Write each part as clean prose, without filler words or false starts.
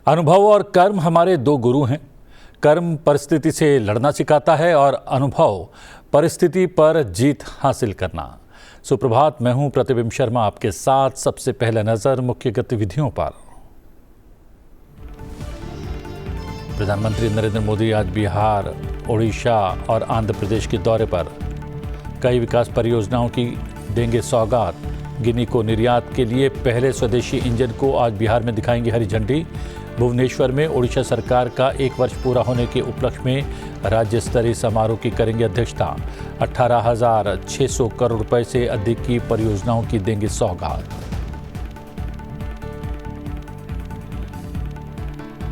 अनुभव और कर्म हमारे दो गुरु हैं। कर्म परिस्थिति से लड़ना सिखाता है और अनुभव परिस्थिति पर जीत हासिल करना। सुप्रभात, मैं हूं प्रतिबिंब शर्मा, आपके साथ सबसे पहले नजर मुख्य गतिविधियों पर। प्रधानमंत्री नरेंद्र मोदी आज बिहार, ओडिशा और आंध्र प्रदेश के दौरे पर। कई विकास परियोजनाओं की देंगे सौगात। गिनी को निर्यात के लिए पहले स्वदेशी इंजन को आज बिहार में दिखाएंगे हरी झंडी। भुवनेश्वर में ओडिशा सरकार का 1 वर्ष पूरा होने के उपलक्ष्य में राज्य स्तरीय समारोह की करेंगे अध्यक्षता। 18,600 करोड़ रुपए से अधिक की परियोजनाओं की देंगे सौगात।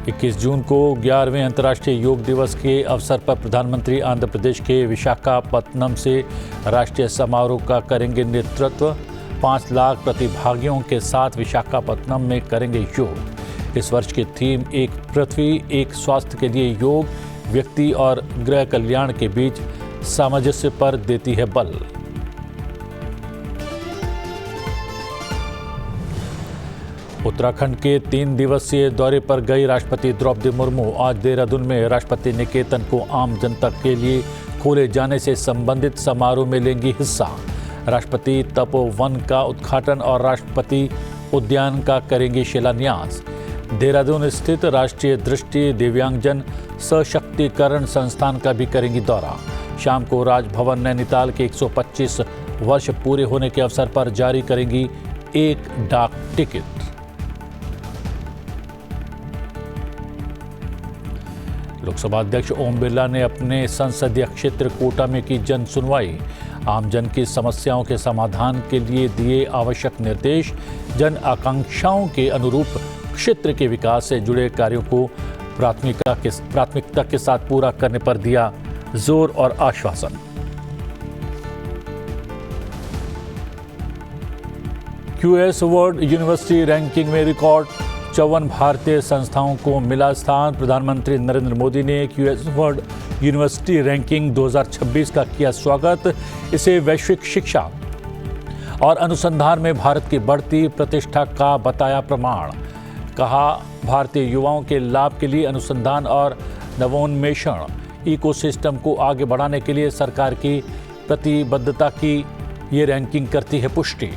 21 जून को 11वें अंतर्राष्ट्रीय योग दिवस के अवसर पर प्रधानमंत्री आंध्र प्रदेश के विशाखापत्तनम से राष्ट्रीय समारोह का करेंगे नेतृत्व। 5 लाख प्रतिभागियों के साथ विशाखापत्तनम में करेंगे योग। इस वर्ष की थीम एक पृथ्वी एक स्वास्थ्य के लिए योग, व्यक्ति और गृह कल्याण के बीच सामंजस्य पर देती है बल। उत्तराखंड के 3 दिवसीय दौरे पर गई राष्ट्रपति द्रौपदी मुर्मू आज देहरादून में राष्ट्रपति निकेतन को आम जनता के लिए खोले जाने से संबंधित समारोह में लेंगी हिस्सा। राष्ट्रपति तपोवन का उद्घाटन और राष्ट्रपति उद्यान का करेंगे शिलान्यास। देहरादून स्थित राष्ट्रीय दृष्टि दिव्यांगजन सशक्तिकरण संस्थान का भी करेंगी दौरा। शाम को राजभवन नैनीताल के 125 वर्ष पूरे होने के अवसर पर जारी करेंगी एक डाक टिकट। लोकसभा अध्यक्ष ओम बिरला ने अपने संसदीय क्षेत्र कोटा में की जन सुनवाई। आमजन की समस्याओं के समाधान के लिए दिए आवश्यक निर्देश। जन आकांक्षाओं के अनुरूप क्षेत्र के विकास से जुड़े कार्यों को प्राथमिकता के साथ पूरा करने पर दिया जोर और आश्वासन। क्यूएस वर्ल्ड यूनिवर्सिटी रैंकिंग में रिकॉर्ड 54 भारतीय संस्थाओं को मिला स्थान। प्रधानमंत्री नरेंद्र मोदी ने क्यूएस वर्ल्ड यूनिवर्सिटी रैंकिंग 2026 का किया स्वागत। इसे वैश्विक शिक्षा और अनुसंधान में भारत की बढ़ती प्रतिष्ठा का बताया प्रमाण। कहा, भारतीय युवाओं के लाभ के लिए अनुसंधान और नवोन्मेषण इकोसिस्टम को आगे बढ़ाने के लिए सरकार की प्रतिबद्धता की ये रैंकिंग करती है पुष्टि।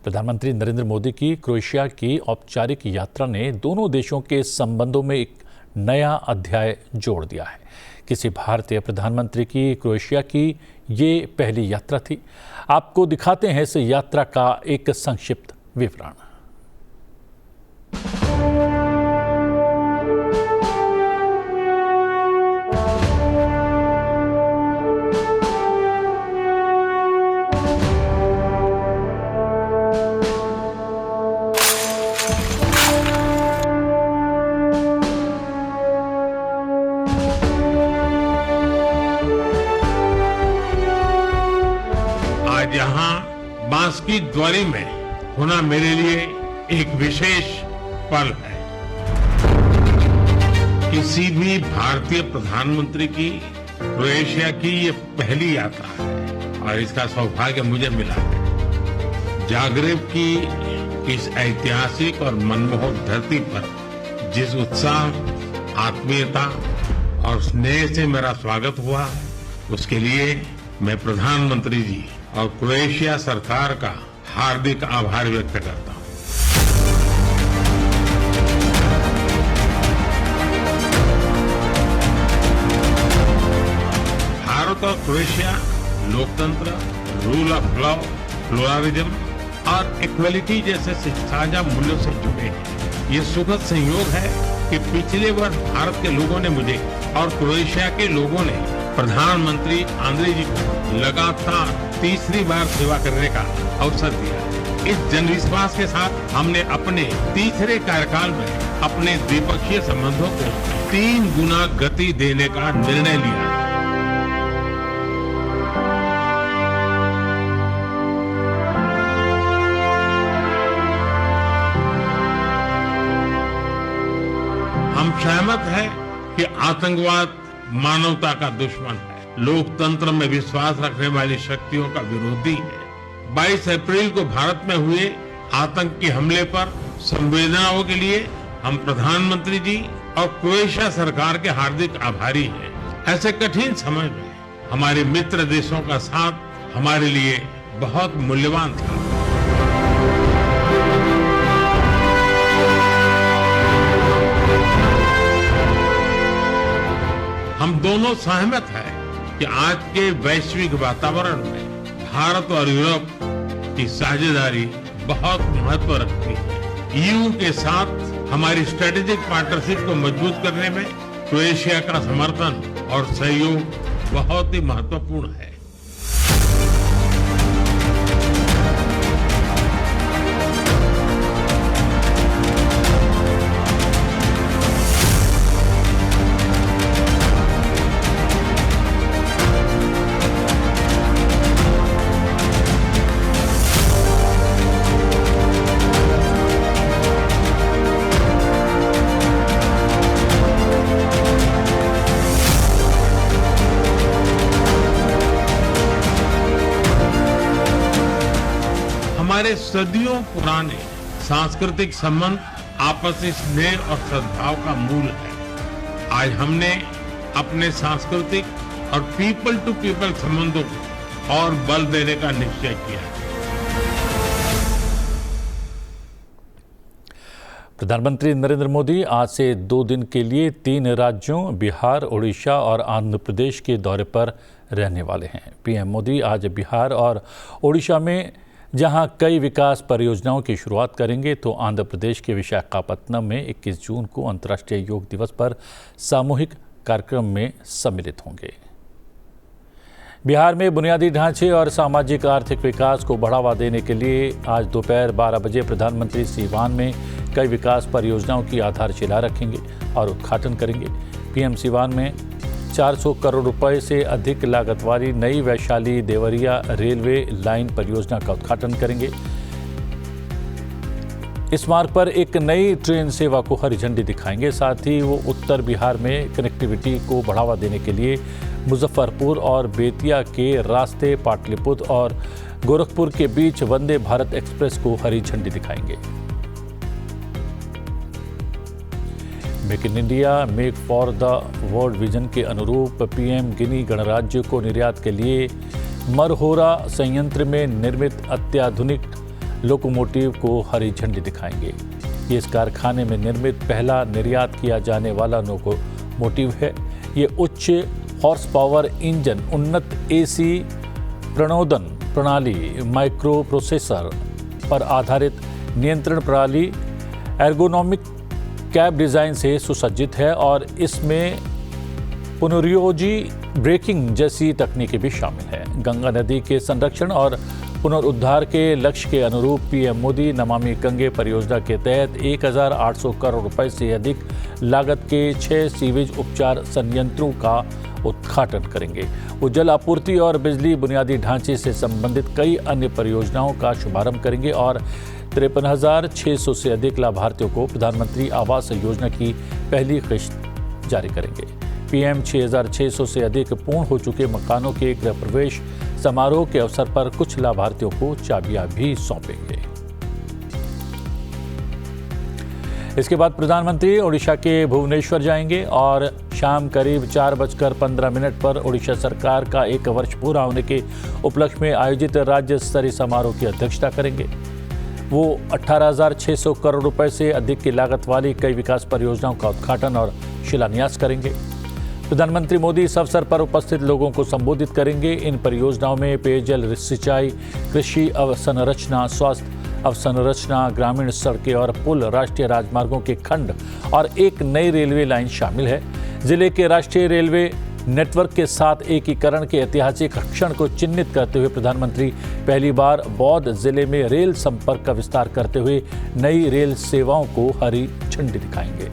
प्रधानमंत्री नरेंद्र मोदी की क्रोएशिया की औपचारिक यात्रा ने दोनों देशों के संबंधों में एक नया अध्याय जोड़ दिया है। किसी भारतीय प्रधानमंत्री की क्रोएशिया की ये पहली यात्रा थी। आपको दिखाते हैं इस यात्रा का एक संक्षिप्त विवरण। यहाँ बांसकी द्वारी में होना मेरे लिए एक विशेष पल है। किसी भी भारतीय प्रधानमंत्री की क्रोएशिया की ये पहली यात्रा है और इसका सौभाग्य मुझे मिला है। जागरेब की इस ऐतिहासिक और मनमोहक धरती पर जिस उत्साह, आत्मीयता और स्नेह से मेरा स्वागत हुआ, उसके लिए मैं प्रधानमंत्री जी और क्रोएशिया सरकार का हार्दिक आभार व्यक्त करता हूं। भारत और क्रोएशिया लोकतंत्र, रूल ऑफ लॉ, प्लुरलिज्म और इक्वलिटी जैसे साझा मूल्यों से जुड़े हैं। ये सुखद संयोग है कि पिछले वर्ष भारत के लोगों ने मुझे और क्रोएशिया के लोगों ने प्रधानमंत्री आंद्रे जी को लगातार तीसरी बार सेवा करने का अवसर दिया। इस जनविश्वास के साथ हमने अपने तीसरे कार्यकाल में अपने द्विपक्षीय संबंधों को 3 गुना गति देने का निर्णय लिया। हम सहमत हैं कि आतंकवाद मानवता का दुश्मन है, लोकतंत्र में विश्वास रखने वाली शक्तियों का विरोधी है। 22 अप्रैल को भारत में हुए आतंकी हमले पर संवेदनाओं के लिए हम प्रधानमंत्री जी और क्रोएशिया सरकार के हार्दिक आभारी हैं। ऐसे कठिन समय में हमारे मित्र देशों का साथ हमारे लिए बहुत मूल्यवान था। हम दोनों सहमत हैं कि आज के वैश्विक वातावरण में भारत और यूरोप की साझेदारी बहुत महत्व रखती है। ईयू के साथ हमारी स्ट्रेटेजिक पार्टनरशिप को मजबूत करने में क्रोएशिया का समर्थन और सहयोग बहुत ही महत्वपूर्ण है। हमारे सदियों पुराने सांस्कृतिक संबंध आपसी स्नेह और सद्भाव का मूल है। आज हमने अपने सांस्कृतिक और पीपल टू पीपल संबंधों को और बल देने का निश्चय किया है। प्रधानमंत्री नरेंद्र मोदी आज से 2 दिन के लिए 3 राज्यों बिहार, ओडिशा और आंध्र प्रदेश के दौरे पर रहने वाले हैं। पीएम मोदी आज बिहार और ओडिशा में जहां कई विकास परियोजनाओं की शुरुआत करेंगे, तो आंध्र प्रदेश के विशाखापत्तनम में 21 जून को अंतर्राष्ट्रीय योग दिवस पर सामूहिक कार्यक्रम में सम्मिलित होंगे। बिहार में बुनियादी ढांचे और सामाजिक आर्थिक विकास को बढ़ावा देने के लिए आज दोपहर 12 बजे प्रधानमंत्री सीवान में कई विकास परियोजनाओं की आधारशिला रखेंगे और उद्घाटन करेंगे। पीएम सीवान में 400 करोड़ रुपए से अधिक लागत वाली नई वैशाली देवरिया रेलवे लाइन परियोजना का उद्घाटन करेंगे। इस मार्ग पर एक नई ट्रेन सेवा को हरी झंडी दिखाएंगे। साथ ही वो उत्तर बिहार में कनेक्टिविटी को बढ़ावा देने के लिए मुजफ्फरपुर और बेतिया के रास्ते पाटलिपुत्र और गोरखपुर के बीच वंदे भारत एक्सप्रेस को हरी झंडी दिखाएंगे। Make in India, make for the world vision के अनुरूप पीएम गिनी गणराज्य को निर्यात के लिए मरहोरा संयंत्र में निर्मित अत्याधुनिक लोकोमोटिव को हरी झंडी दिखाएंगे। ये इस कारखाने में निर्मित पहला निर्यात किया जाने वाला लोकोमोटिव है। ये उच्च हॉर्स पावर इंजन, उन्नत एसी प्रणोदन प्रणाली, माइक्रो प्रोसेसर पर आधारित नियंत्रण प्रणाली, एर्गोनॉमिक कैब डिज़ाइन से सुसज्जित है और इसमें पुनर्योजी ब्रेकिंग जैसी तकनीकें भी शामिल है। गंगा नदी के संरक्षण और पुनरुद्धार के लक्ष्य के अनुरूप पीएम मोदी नमामि गंगे परियोजना के तहत 1800 करोड़ रुपए से अधिक लागत के 6 सीवेज उपचार संयंत्रों का उद्घाटन करेंगे। वो जल आपूर्ति और बिजली बुनियादी ढांचे से संबंधित कई अन्य परियोजनाओं का शुभारंभ करेंगे और 53,600 से अधिक लाभार्थियों को प्रधानमंत्री आवास योजना की पहली किश्त जारी करेंगे। पीएम 6,600 से अधिक पूर्ण हो चुके मकानों के गृह प्रवेश समारोह के अवसर पर कुछ लाभार्थियों को चाबियां भी सौंपेंगे। इसके बाद प्रधानमंत्री ओडिशा के भुवनेश्वर जाएंगे और शाम करीब 4:15 पर ओडिशा सरकार का 1 वर्ष पूरा होने के उपलक्ष्य में आयोजित राज्य स्तरीय समारोह की अध्यक्षता करेंगे। वो 18,600 करोड़ रुपए से अधिक की लागत वाली कई विकास परियोजनाओं का उद्घाटन और शिलान्यास करेंगे। प्रधानमंत्री मोदी इस अवसर पर उपस्थित लोगों को संबोधित करेंगे। इन परियोजनाओं में पेयजल, सिंचाई, कृषि अवसंरचना, स्वास्थ्य अवसंरचना, ग्रामीण सड़कें और पुल, राष्ट्रीय राजमार्गों के खंड और एक नई रेलवे लाइन शामिल है। जिले के राष्ट्रीय रेलवे नेटवर्क के साथ एकीकरण के ऐतिहासिक क्षण को चिन्हित करते हुए प्रधानमंत्री पहली बार बौद्ध जिले में रेल संपर्क का विस्तार करते हुए नई रेल सेवाओं को हरी झंडी दिखाएंगे।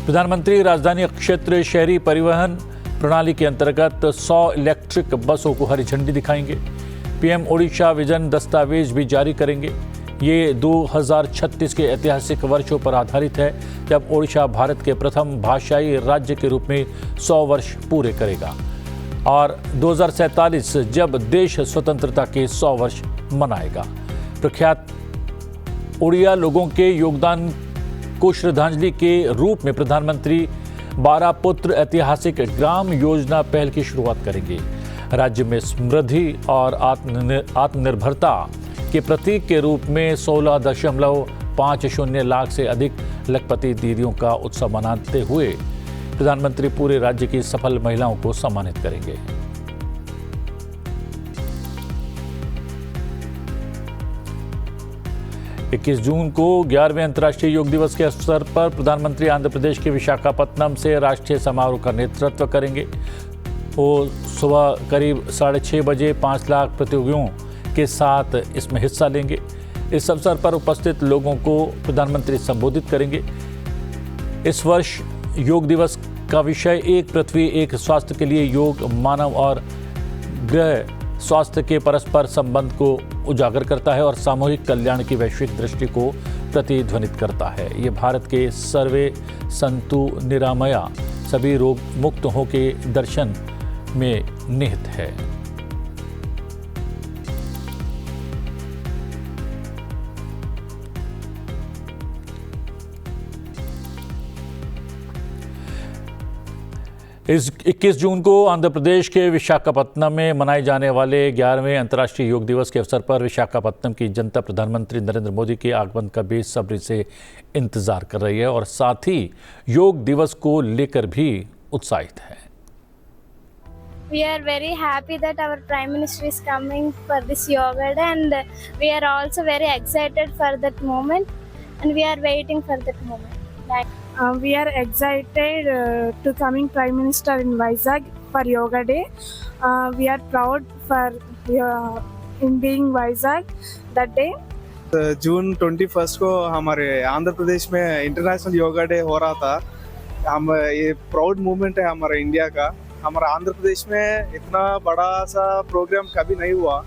प्रधानमंत्री राजधानी क्षेत्र शहरी परिवहन प्रणाली के अंतर्गत 100 इलेक्ट्रिक बसों को हरी झंडी दिखाएंगे। पीएम ओडिशा विजन दस्तावेज भी जारी करेंगे। ये 2036 के ऐतिहासिक वर्षों पर आधारित है, जब ओडिशा भारत के प्रथम भाषाई राज्य के रूप में 100 वर्ष पूरे करेगा। और 2047 जब देश स्वतंत्रता के 100 वर्ष मनाएगा। प्रख्यात उड़िया लोगों के योगदान को श्रद्धांजलि के रूप में प्रधानमंत्री 12 पुत्र ऐतिहासिक ग्राम योजना पहल की शुरुआत करेंगे। राज्य में समृद्धि और आत्मनिर्भरता के प्रतीक के रूप में 16.50 लाख से अधिक लखपति दीदियों का उत्सव मनाते हुए प्रधानमंत्री पूरे राज्य की सफल महिलाओं को सम्मानित करेंगे। इक्कीस जून को 11वें अंतर्राष्ट्रीय योग दिवस के अवसर पर प्रधानमंत्री आंध्र प्रदेश के विशाखापत्तनम से राष्ट्रीय समारोह का नेतृत्व करेंगे। वो सुबह करीब 6:30 बजे 5 लाख प्रतियोगियों के साथ इसमें हिस्सा लेंगे। इस अवसर पर उपस्थित लोगों को प्रधानमंत्री संबोधित करेंगे। इस वर्ष योग दिवस का विषय एक पृथ्वी एक स्वास्थ्य के लिए योग मानव और ग्रह स्वास्थ्य के परस्पर संबंध को उजागर करता है और सामूहिक कल्याण की वैश्विक दृष्टि को प्रतिध्वनित करता है। ये भारत के सर्वे संतु निरामया सभी रोग मुक्त हो के दर्शन में निहित है। इस 21 जून को आंध्र प्रदेश के विशाखापत्तनम में मनाए जाने वाले 11वें अंतर्राष्ट्रीय योग दिवस के अवसर पर विशाखापत्तनम की जनता प्रधानमंत्री नरेंद्र मोदी के आगमन का बेसब्री से इंतजार कर रही है और साथ ही योग दिवस को लेकर भी उत्साहित है। We are very happy that our Prime Minister is coming for this yoga day, and we are also very excited for that moment, and we are waiting for that moment. We are excited to coming Prime Minister in Vizag for Yoga Day. We are proud for in being Vizag that day. जून 21 को हमारे आंध्र प्रदेश में international yoga day हो रहा था। हम ये proud movement है हमारा इंडिया का। हमारा आंध्र प्रदेश में इतना बड़ा सा प्रोग्राम कभी नहीं हुआ।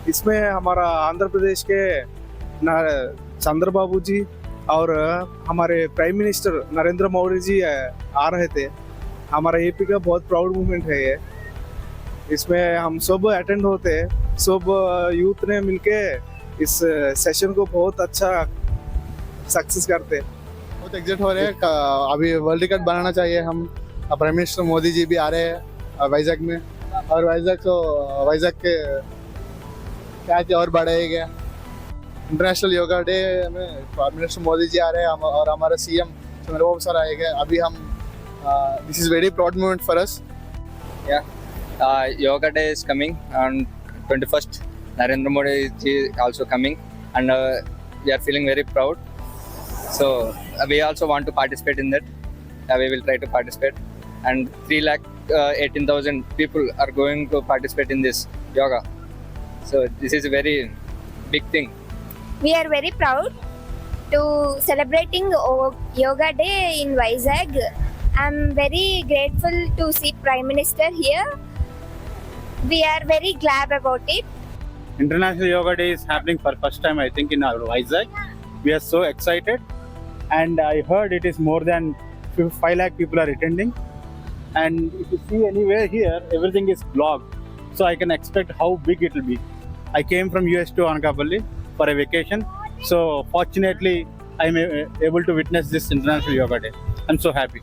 इसमें हमारा आंध्र प्रदेश के चंद्रबाबू जी और हमारे प्राइम मिनिस्टर नरेंद्र मोदी जी आ रहे थे। हमारा एपी का बहुत प्राउड मूवमेंट है ये। इसमें हम सब अटेंड होते, सब यूथ ने मिलके इस सेशन को बहुत अच्छा सक्सेस करते। बहुत एग्जाइट हो रहे हैं। अभी वर्ल्ड रिकॉर्ड बनाना चाहिए। हम प्राइम मिनिस्टर मोदी जी भी आ रहे हैं वाइजैक में, और वाइजैक के क्या और बढ़ाएगा। इंटरनेशनल योगा डे में प्राइम मिनिस्टर मोदी जी आ रहे हैं और हमारा सीएम चंद्रबाबू सर आएगा। अभी हम this is very proud moment for us. Yoga day is coming on 21st. Narendra Modi ji also coming, and we are feeling very proud. So we also want to participate in that. We will try to participate, and 3,18,000 people are going to participate in this yoga. So this is a very big thing. We are very proud to celebrating Yoga Day in Vizag. I'm very grateful to see Prime Minister here. We are very glad about it. International Yoga Day is happening for first time, I think, in our Vizag. We are so excited, and I heard it is more than 5 lakh people are attending. And if you see anywhere here, everything is blocked, so I can expect how big it will be. I came from US to Anakapalli for a vacation, so fortunately I am able to witness this International Yoga Day. I'm so happy.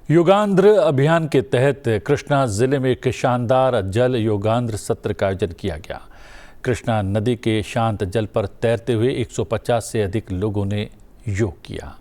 योगांध्र अभियान के तहत कृष्णा जिले में एक शानदार जल योगांध्र सत्र का आयोजन किया गया। कृष्णा नदी के शांत जल पर तैरते हुए 150 से अधिक लोगों ने योग किया।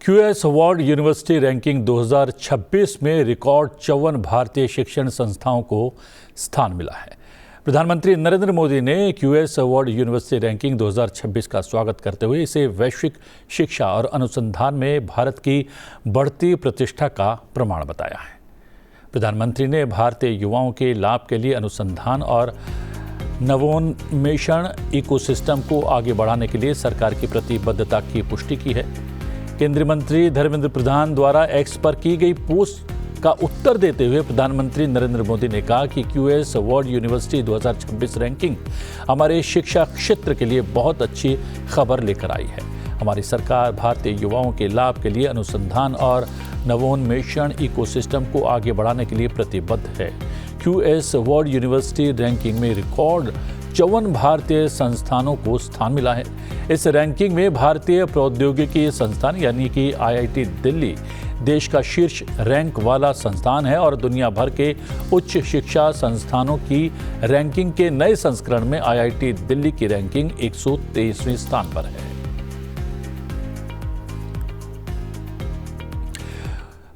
QS अवार्ड यूनिवर्सिटी रैंकिंग 2026 में रिकॉर्ड 54 भारतीय शिक्षण संस्थाओं को स्थान मिला है। प्रधानमंत्री नरेंद्र मोदी ने QS अवार्ड यूनिवर्सिटी रैंकिंग 2026 का स्वागत करते हुए इसे वैश्विक शिक्षा और अनुसंधान में भारत की बढ़ती प्रतिष्ठा का प्रमाण बताया है। प्रधानमंत्री ने भारतीय युवाओं के लाभ के लिए अनुसंधान और नवोन्मेषण इकोसिस्टम को आगे बढ़ाने के लिए सरकार की प्रतिबद्धता की पुष्टि की है। केंद्रीय मंत्री धर्मेंद्र प्रधान द्वारा एक्स पर की गई पोस्ट का उत्तर देते हुए प्रधानमंत्री नरेंद्र मोदी ने कहा कि QS अवार्ड यूनिवर्सिटी 2026 रैंकिंग हमारे शिक्षा क्षेत्र के लिए बहुत अच्छी खबर लेकर आई है। हमारी सरकार भारतीय युवाओं के लाभ के लिए अनुसंधान और नवोन्मेषण इकोसिस्टम को आगे बढ़ाने के लिए प्रतिबद्ध है। QS अवार्ड यूनिवर्सिटी रैंकिंग में रिकॉर्ड 54 भारतीय संस्थानों को स्थान मिला है। इस रैंकिंग में भारतीय प्रौद्योगिकी संस्थान यानी कि IIT दिल्ली देश का शीर्ष रैंक वाला संस्थान है और दुनिया भर के उच्च शिक्षा संस्थानों की रैंकिंग के नए संस्करण में IIT दिल्ली की रैंकिंग 123वें स्थान पर है।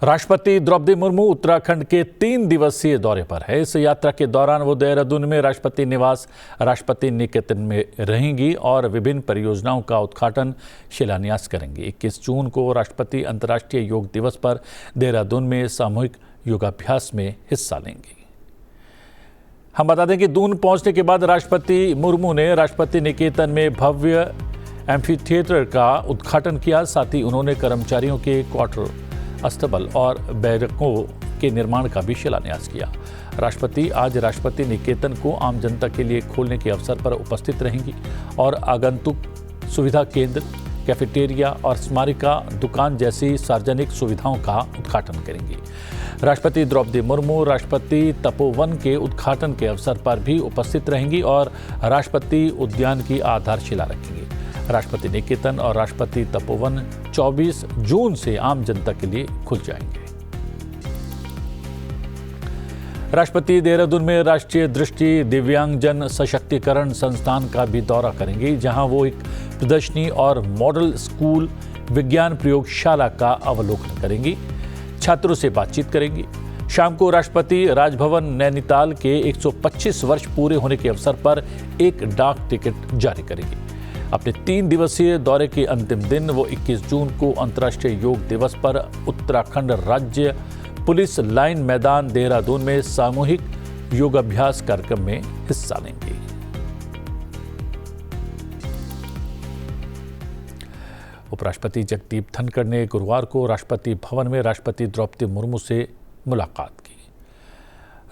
राष्ट्रपति द्रौपदी मुर्मू उत्तराखंड के 3 दिवसीय दौरे पर है। इस यात्रा के दौरान वो देहरादून में राष्ट्रपति निवास राष्ट्रपति निकेतन में रहेंगी और विभिन्न परियोजनाओं का उद्घाटन शिलान्यास करेंगी। 21 जून को राष्ट्रपति अंतर्राष्ट्रीय योग दिवस पर देहरादून में सामूहिक योगाभ्यास में हिस्सा लेंगी। हम बता दें कि दून पहुंचने के बाद राष्ट्रपति मुर्मू ने राष्ट्रपति निकेतन में भव्य एम्फी थिएटर का उद्घाटन किया। साथ ही उन्होंने कर्मचारियों के क्वार्टर, अस्तबल और बैरकों के निर्माण का भी शिलान्यास किया। राष्ट्रपति आज राष्ट्रपति निकेतन को आम जनता के लिए खोलने के अवसर पर उपस्थित रहेंगी और आगंतुक सुविधा केंद्र, कैफेटेरिया और स्मारिका दुकान जैसी सार्वजनिक सुविधाओं का उद्घाटन करेंगी। राष्ट्रपति द्रौपदी मुर्मू राष्ट्रपति तपोवन के उद्घाटन के अवसर पर भी उपस्थित रहेंगी और राष्ट्रपति उद्यान की आधारशिला रखेंगी। राष्ट्रपति निकेतन और राष्ट्रपति तपोवन 24 जून से आम जनता के लिए खुल जाएंगे। राष्ट्रपति देहरादून में राष्ट्रीय दृष्टि दिव्यांगजन सशक्तिकरण संस्थान का भी दौरा करेंगे, जहां वो एक प्रदर्शनी और मॉडल स्कूल विज्ञान प्रयोगशाला का अवलोकन करेंगी, छात्रों से बातचीत करेंगी। शाम को राष्ट्रपति राजभवन नैनीताल के 125 वर्ष पूरे होने के अवसर पर एक डाक टिकट जारी करेंगी। अपने 3 दिवसीय दौरे के अंतिम दिन वो 21 जून को अंतर्राष्ट्रीय योग दिवस पर उत्तराखंड राज्य पुलिस लाइन मैदान देहरादून में सामूहिक योगाभ्यास कार्यक्रम में हिस्सा लेंगे। उपराष्ट्रपति जगदीप धनखड़ ने गुरुवार को राष्ट्रपति भवन में राष्ट्रपति द्रौपदी मुर्मू से मुलाकात की।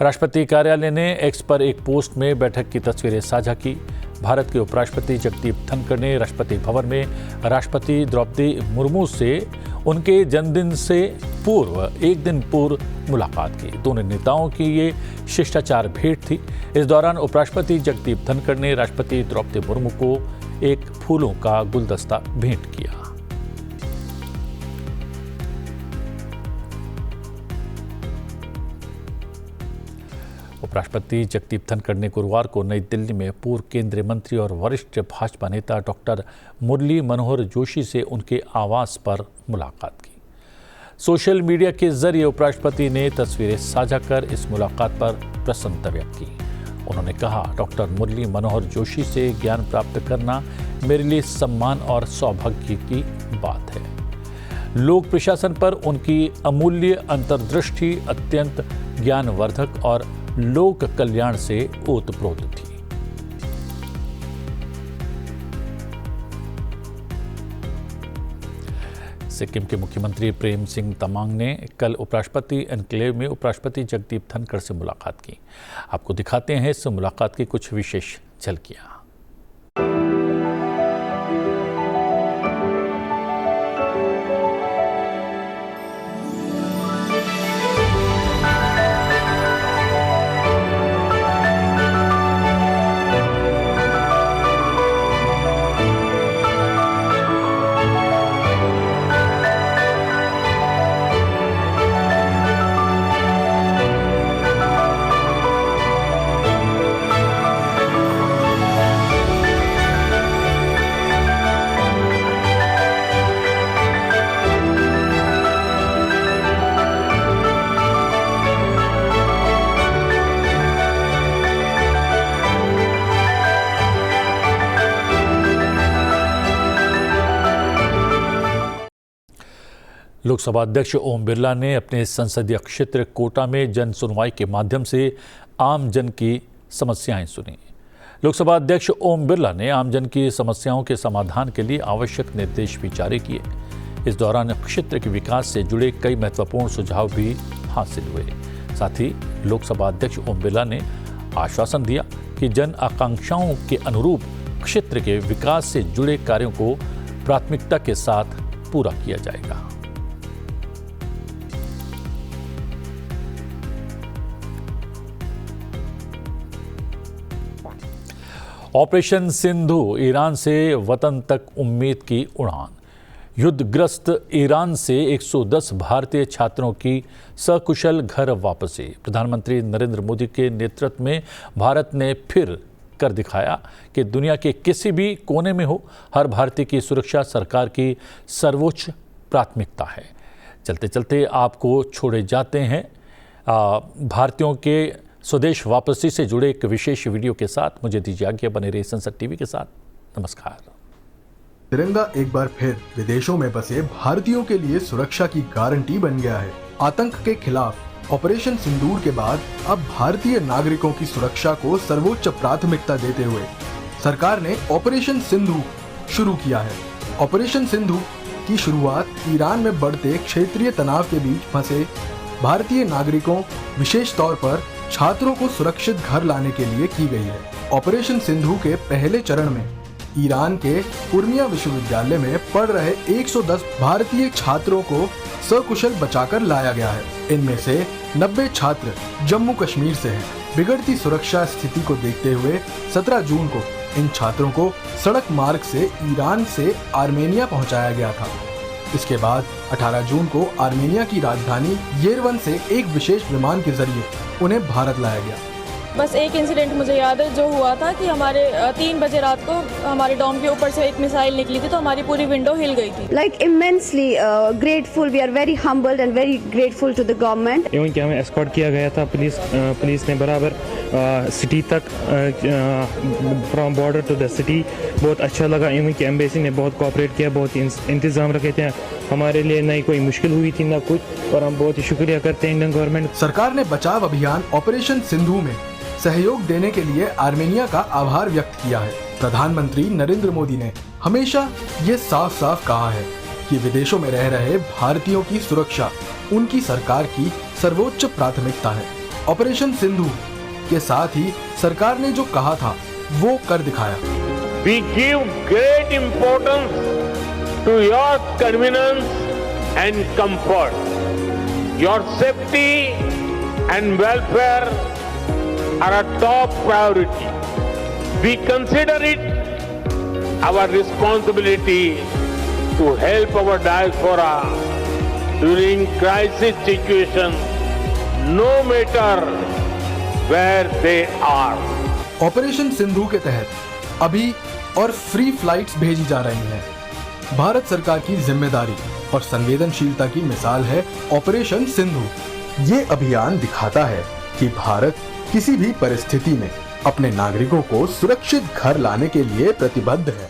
राष्ट्रपति कार्यालय ने एक्स पर एक पोस्ट में बैठक की तस्वीरें साझा की। भारत के उपराष्ट्रपति जगदीप धनखड़ ने राष्ट्रपति भवन में राष्ट्रपति द्रौपदी मुर्मू से उनके जन्मदिन से एक दिन पूर्व मुलाकात की। दोनों नेताओं की ये शिष्टाचार भेंट थी। इस दौरान उपराष्ट्रपति जगदीप धनखड़ ने राष्ट्रपति द्रौपदी मुर्मू को एक फूलों का गुलदस्ता भेंट किया। उपराष्ट्रपति जगदीप धनखड़ ने गुरुवार को नई दिल्ली में पूर्व केंद्रीय मंत्री और वरिष्ठ भाजपा नेता डॉक्टर मुरली मनोहर जोशी से उनके आवास पर मुलाकात की। सोशल मीडिया के जरिए उपराष्ट्रपति ने तस्वीरें साझा कर इस मुलाकात पर प्रसन्नता व्यक्त की। उन्होंने कहा, डॉक्टर मुरली मनोहर जोशी से ज्ञान प्राप्त करना मेरे लिए सम्मान और सौभाग्य की बात है। लोक प्रशासन पर उनकी अमूल्य अंतर्दृष्टि अत्यंत ज्ञानवर्धक और लोक कल्याण से ओतप्रोत थी। सिक्किम के मुख्यमंत्री प्रेम सिंह तमांग ने कल उपराष्ट्रपति एन्क्लेव में उपराष्ट्रपति जगदीप धनखड़ से मुलाकात की। आपको दिखाते हैं इस मुलाकात की कुछ विशेष झलकियां। लोकसभा अध्यक्ष ओम बिरला ने अपने संसदीय क्षेत्र कोटा में जन सुनवाई के माध्यम से आम जन की समस्याएं सुनी। लोकसभा अध्यक्ष ओम बिरला ने आमजन की समस्याओं के समाधान के लिए आवश्यक निर्देश भी जारी किए। इस दौरान क्षेत्र के विकास से जुड़े कई महत्वपूर्ण सुझाव भी हासिल हुए। साथ ही लोकसभा अध्यक्ष ओम बिरला ने आश्वासन दिया कि जन आकांक्षाओं के अनुरूप क्षेत्र के विकास से जुड़े कार्यों को प्राथमिकता के साथ पूरा किया जाएगा। ऑपरेशन सिंधु, ईरान से वतन तक उम्मीद की उड़ान। युद्धग्रस्त ईरान से 110 भारतीय छात्रों की सकुशल घर वापसी। प्रधानमंत्री नरेंद्र मोदी के नेतृत्व में भारत ने फिर कर दिखाया कि दुनिया के किसी भी कोने में हो, हर भारतीय की सुरक्षा सरकार की सर्वोच्च प्राथमिकता है। चलते चलते आपको छोड़े जाते हैं भारतीयों के स्वदेश वापसी से जुड़े एक विशेष वीडियो के साथ। मुझे दीजिए आज्ञा, बने रहिए संसद टीवी के साथ। नमस्कार। तिरंगा एक बार फिर विदेशों में बसे भारतीयों के लिए सुरक्षा की गारंटी बन गया है। आतंक के खिलाफ ऑपरेशन सिंदूर के बाद अब भारतीय नागरिकों की सुरक्षा को सर्वोच्च प्राथमिकता देते हुए सरकार ने ऑपरेशन सिंधु शुरू किया है। ऑपरेशन सिंधु की शुरुआत ईरान में बढ़ते क्षेत्रीय तनाव के बीच फंसे भारतीय नागरिकों, विशेष तौर पर छात्रों को सुरक्षित घर लाने के लिए की गई है। ऑपरेशन सिंधु के पहले चरण में ईरान के उर्मिया विश्वविद्यालय में पढ़ रहे 110 भारतीय छात्रों को सकुशल बचाकर लाया गया है। इनमें से 90 छात्र जम्मू कश्मीर से हैं। बिगड़ती सुरक्षा स्थिति को देखते हुए 17 जून को इन छात्रों को सड़क मार्ग से ईरान से आर्मेनिया पहुंचाया गया था। इसके बाद 18 जून को आर्मेनिया की राजधानी येरेवन से एक विशेष विमान के जरिए उन्हें भारत लाया गया। बस एक इंसिडेंट मुझे याद है जो हुआ था कि हमारे 3 बजे रात को हमारे डॉम के ऊपर से एक मिसाइल निकली थी तो हमारी पूरी विंडो हिल गई थी। Like immensely grateful, we are very humbled and very grateful to the government. Even कि हमें एस्कॉर्ट किया गया था पुलिस ने बराबर सिटी तक from border to the city. बहुत अच्छा लगा। इवन कि एम्बेसी ने बहुत कोऑपरेट किया, बहुत इंतजाम रखे थे हमारे लिए, ना कोई मुश्किल हुई थी ना कुछ, और हम बहुत ही शुक्रिया करते हैं इंडियन गवर्नमेंट। सरकार ने बचाव अभियान ऑपरेशन सिंधु में सहयोग देने के लिए आर्मेनिया का आभार व्यक्त किया है। प्रधानमंत्री नरेंद्र मोदी ने हमेशा ये साफ साफ कहा है कि विदेशों में रह रहे भारतीयों की सुरक्षा उनकी सरकार की सर्वोच्च प्राथमिकता है। ऑपरेशन सिंधु के साथ ही सरकार ने जो कहा था वो कर दिखाया। We give great importance to your convenience and comfort. Your safety and welfare are a top priority. We consider it our responsibility to help our diaspora during crisis situations, no matter where they are. Operation Sindhu के तहत अभी और free flights भेजी जा रही हैं। भारत सरकार की जिम्मेदारी और संवेदनशीलता की मिसाल है ऑपरेशन सिंधु। ये अभियान दिखाता है कि भारत किसी भी परिस्थिति में अपने नागरिकों को सुरक्षित घर लाने के लिए प्रतिबद्ध है।